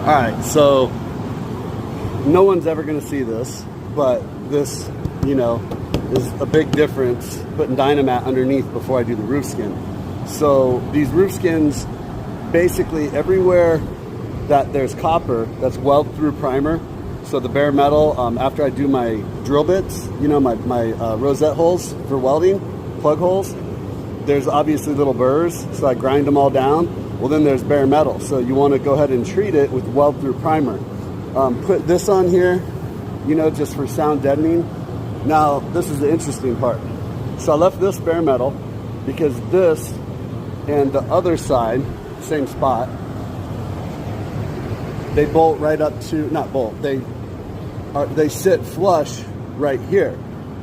All right, so no one's ever going to see this, but this, you know, is a big difference putting Dynamat underneath before I do the roof skin. So these roof skins, basically everywhere that there's copper, that's weld through primer. So the bare metal, after I do my drill bits, you know, my rosette holes for welding, plug holes, there's obviously little burrs, so I grind them all down. Well, then there's bare metal, so you want to go ahead and treat it with weld through primer. Put this on here, you know, just for sound deadening. Now, this is the interesting part. So I left this bare metal because this and the other side, same spot, they bolt right up to, not bolt, they sit flush right here.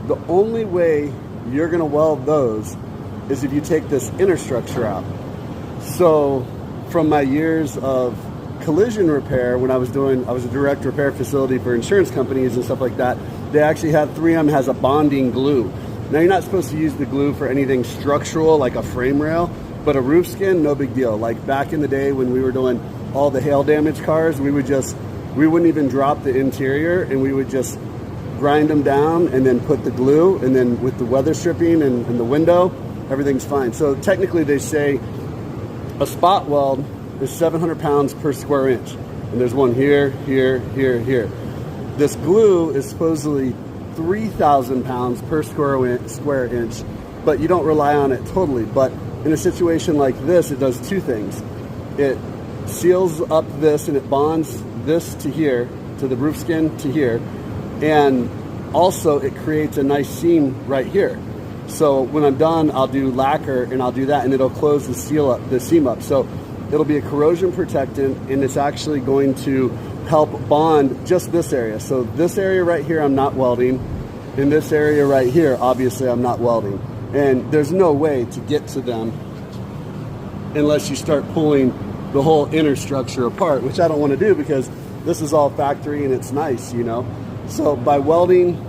The only way you're gonna weld those is if you take this inner structure out. So from my years of collision repair, when I was a direct repair facility for insurance companies and stuff like that, they actually have, 3M has a bonding glue. Now you're not supposed to use the glue for anything structural like a frame rail, but a roof skin, no big deal. Like back in the day when we were doing all the hail damage cars, we wouldn't even drop the interior, and we would just grind them down and then put the glue, and then with the weather stripping and the window, everything's fine. So technically they say a spot weld is 700 pounds per square inch. And there's one here, here, here, here. This glue is supposedly 3,000 pounds per square inch, but you don't rely on it totally. But in a situation like this, it does two things. It seals up this and it bonds this to here, to the roof skin to here. And also it creates a nice seam right here. So when I'm done, I'll do lacquer and I'll do that, and it'll close the seam up. So it'll be a corrosion protectant, and it's actually going to help bond just this area. So this area right here, I'm not welding. In this area right here, obviously I'm not welding. And there's no way to get to them unless you start pulling the whole inner structure apart, which I don't want to do because this is all factory and it's nice, you know. So by welding,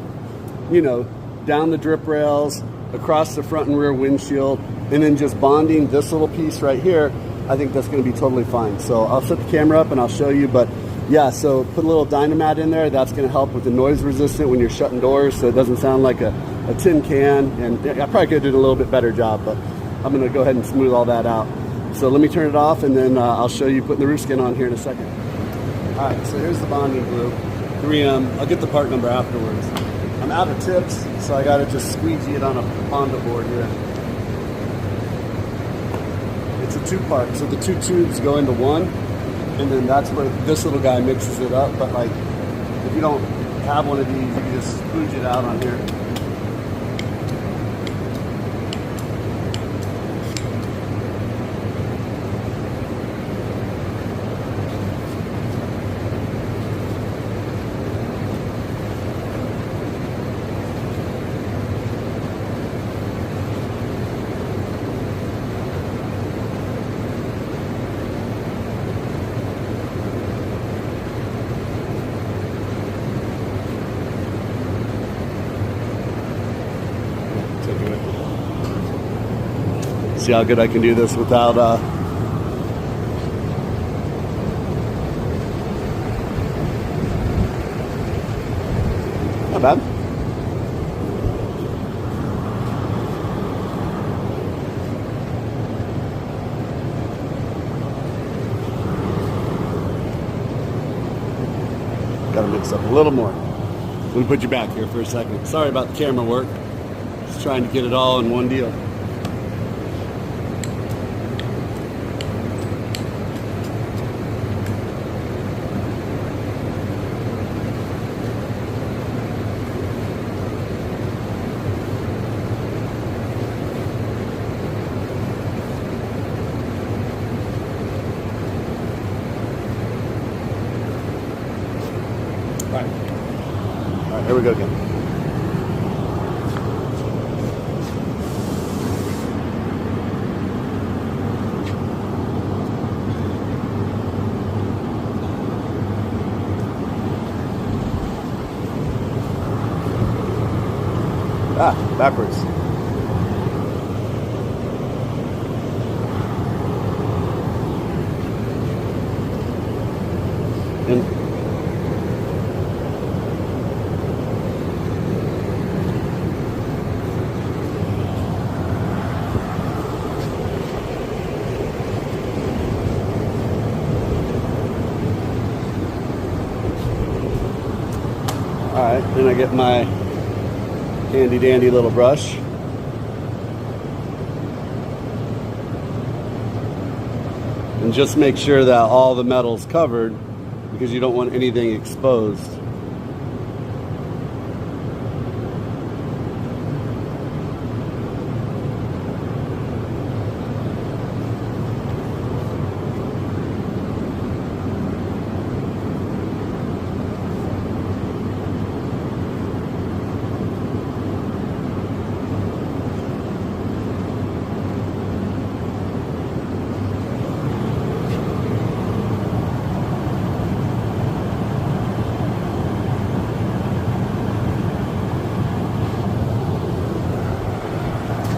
you know, down the drip rails, across the front and rear windshield, and then just bonding this little piece right here, I think that's going to be totally fine. So I'll set the camera up and I'll show you, but yeah, so put a little Dynamat in there. That's going to help with the noise resistant when you're shutting doors, so it doesn't sound like a tin can. And I probably could have did a little bit better job, but I'm going to go ahead and smooth all that out. So let me turn it off, and then I'll show you putting the roof skin on here in a second. All right, so here's the bonding glue, 3M. I'll get the part number afterwards. I'm out of tips, so I got to just squeegee it on a Honda board here. It's a two-part, so the two tubes go into one, and then that's where this little guy mixes it up. But like, if you don't have one of these, you can just squeeze it out on here. See how good I can do this without not bad. Gotta mix up a little more. Let me put you back here for a second. Sorry about the camera work. Just trying to get it all in one deal. All right, here we go again. Backwards. Alright, then I get my handy dandy little brush. And just make sure that all the metal's covered, because you don't want anything exposed.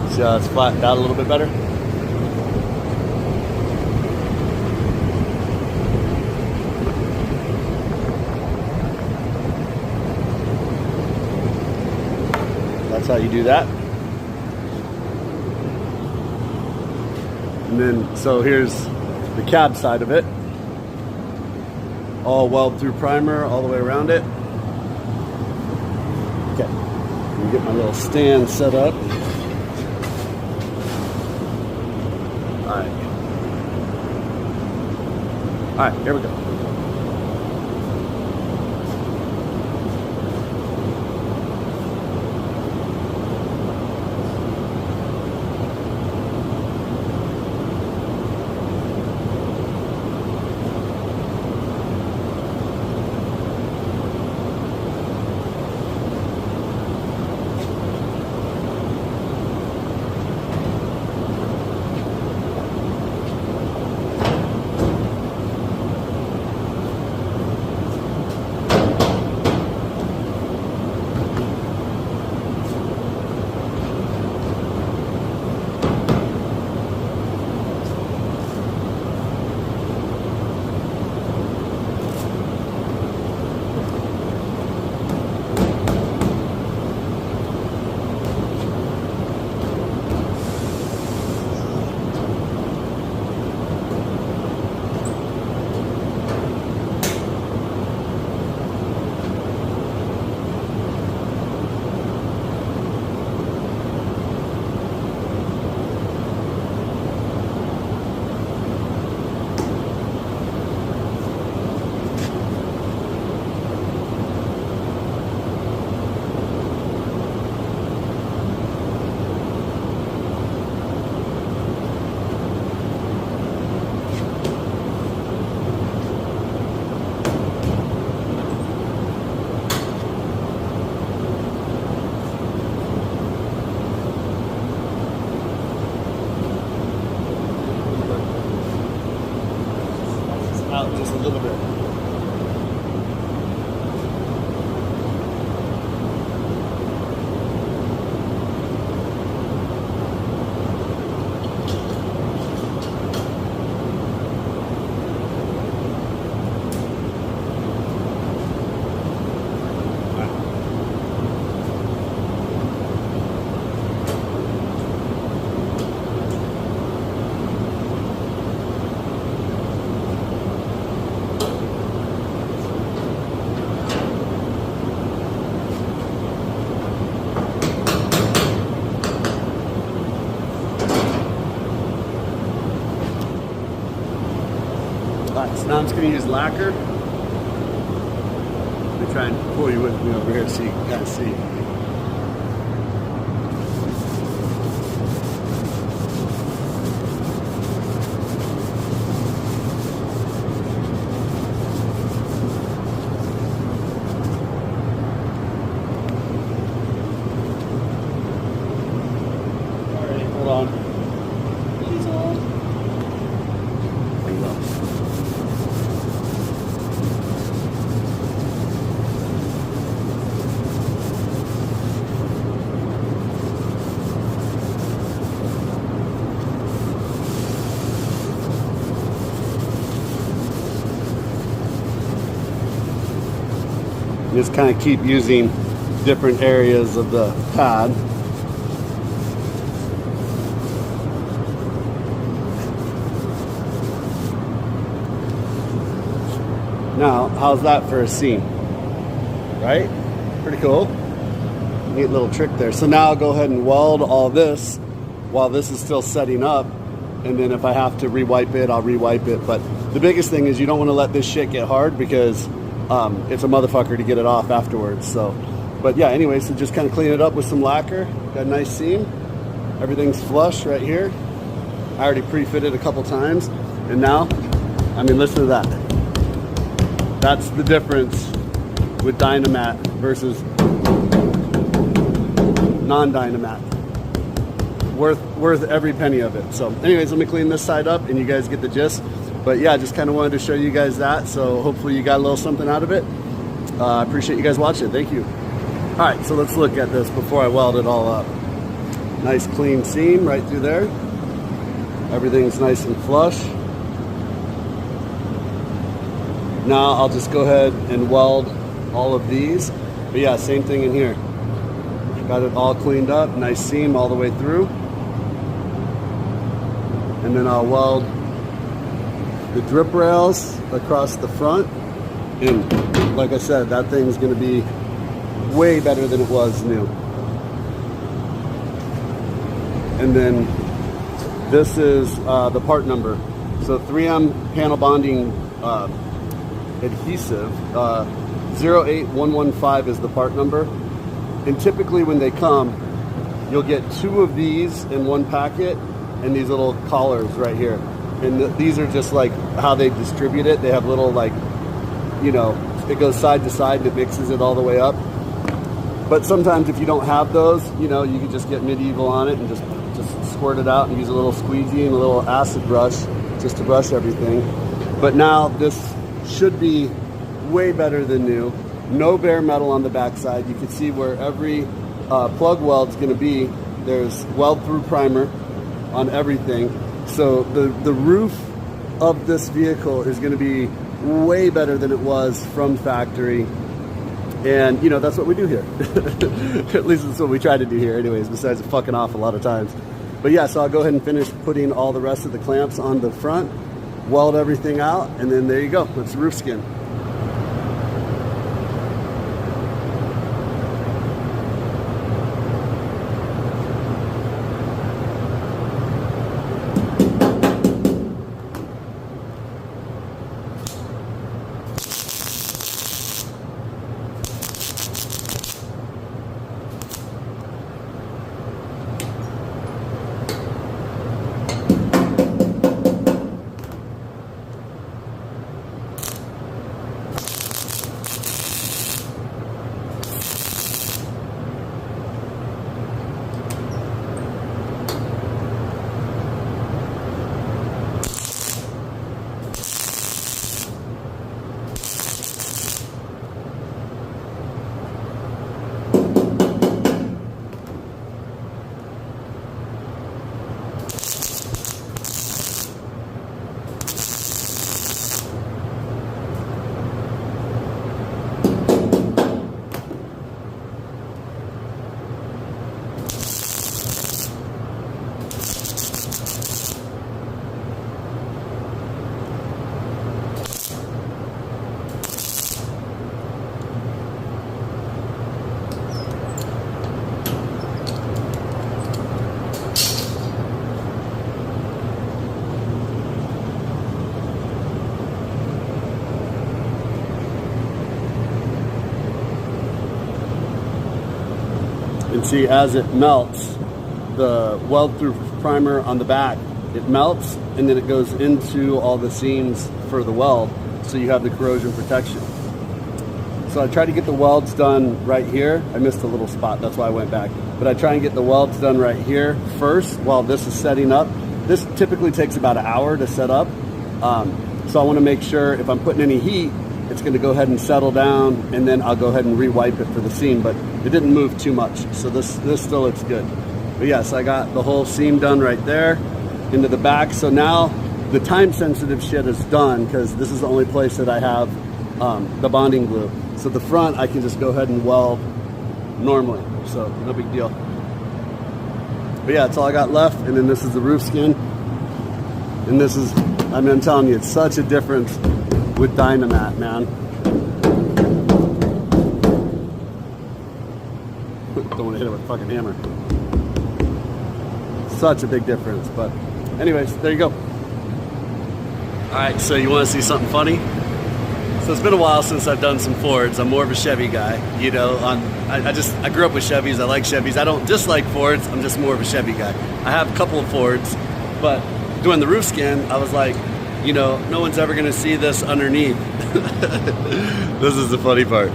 See how it's flattened out a little bit better? That's how you do that. And then, so here's the cab side of it. All weld through primer all the way around it. Okay, let me get my little stand set up. All right, here we go. Out just a little bit. So now I'm just going to use lacquer. Let me try and pull you with me over here so you can kind of see. All right, hold on. Please hold. There you go. Just kind of keep using different areas of the pad. Now, how's that for a seam? Right? Pretty cool. Neat little trick there. So now I'll go ahead and weld all this while this is still setting up. And then if I have to rewipe it, I'll rewipe it. But the biggest thing is you don't want to let this shit get hard because it's a motherfucker to get it off afterwards. So, but yeah, anyway, so just kind of clean it up with some lacquer. Got a nice seam. Everything's flush right here. I already pre-fitted a couple times. And now, I mean, listen to that. That's the difference with Dynamat versus non-Dynamat. Worth every penny of it. So anyways, let me clean this side up and you guys get the gist. But yeah, just kind of wanted to show you guys that. So hopefully you got a little something out of it. I appreciate you guys watching. Thank you. All right, so let's look at this before I weld it all up. Nice clean seam right through there. Everything's nice and flush. Now I'll just go ahead and weld all of these. But yeah, same thing in here. Got it all cleaned up, nice seam all the way through. And then I'll weld the drip rails across the front. And like I said, that thing's gonna be way better than it was new. And then this is the part number. So 3M panel bonding adhesive, 08115 is the part number. And typically when they come, you'll get 2 of these in one packet and these little collars right here. And these are just like how they distribute it. They have little like, you know, it goes side to side and it mixes it all the way up. But sometimes if you don't have those, you know, you can just get medieval on it and just squirt it out and use a little squeegee and a little acid brush just to brush everything. But now this should be way better than new. No bare metal on the backside. You can see where every plug weld's going to be. There's weld through primer on everything. So the roof of this vehicle is going to be way better than it was from factory. And you know, that's what we do here. At least that's what we try to do here anyways, besides fucking off a lot of times. But yeah, so I'll go ahead and finish putting all the rest of the clamps on the front, weld everything out, and then there you go. It's the roof skin. And see, as it melts, the weld through primer on the back, it melts and then it goes into all the seams for the weld, so you have the corrosion protection. So I try to get the welds done right here. I missed a little spot, that's why I went back. But I try and get the welds done right here first while this is setting up. This typically takes about an hour to set up. So I want to make sure if I'm putting any heat, it's going to go ahead and settle down, and then I'll go ahead and rewipe it for the seam, but it didn't move too much, so this still looks good. But yes, I got the whole seam done right there into the back. So now the time sensitive shit is done, because this is the only place that I have the bonding glue. So the front I can just go ahead and weld normally, so no big deal. But yeah, that's all I got left. And then this is the roof skin, and this is, I mean, I'm telling you, it's such a difference with Dynamat, man. don't want to hit it with a fucking hammer. Such a big difference. But anyways, there you go. Alright, so you want to see something funny? So it's been a while since I've done some Fords. I'm more of a Chevy guy, you know. I grew up with Chevys. I like Chevys. I don't dislike Fords. I'm just more of a Chevy guy. I have a couple of Fords, but doing the roof scan, I was like, you know, no one's ever going to see this underneath. This is the funny part.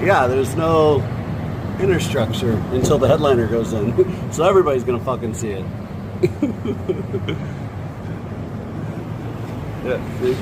Yeah, there's no inner structure until the headliner goes in. So everybody's going to fucking see it. Yeah, see?